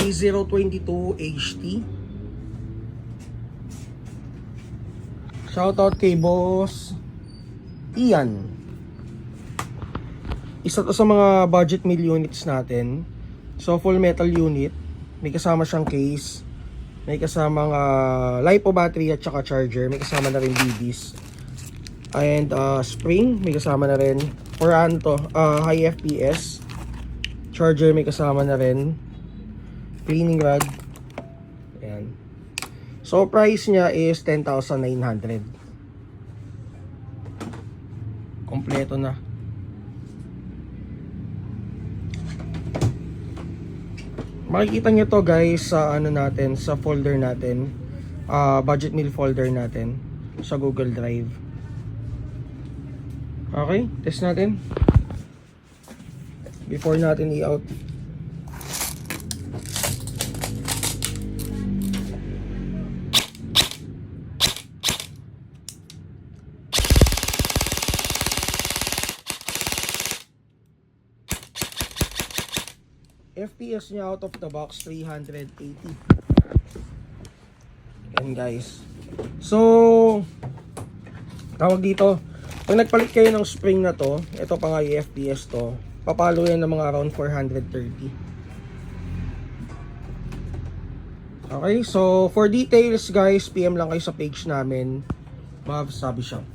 A022 HT. Shoutout kay Boss Ian. Isa to sa mga budget meal units natin. So full metal unit, may kasama siyang case, may kasamang LiPo battery at saka charger, may kasama na rin BBs. And spring, may kasama na rin. For high FPS. Charger, may kasama na rin. Cleaning rod. Ayan. So price niya is 10,900. Kompleto na. Makikita niyo to guys sa ano natin, sa folder natin. Budget meal folder natin sa Google Drive. Okay, test natin. Before natin i-out. FPS niya out of the box 380. Yan guys. So tawag dito, pag nagpalit kayo ng spring na to, ito pa nga yung FPS to, papalo yan ng mga around 430. Okay, so for details guys, PM lang kayo sa page namin, Mavs Hobby Shop.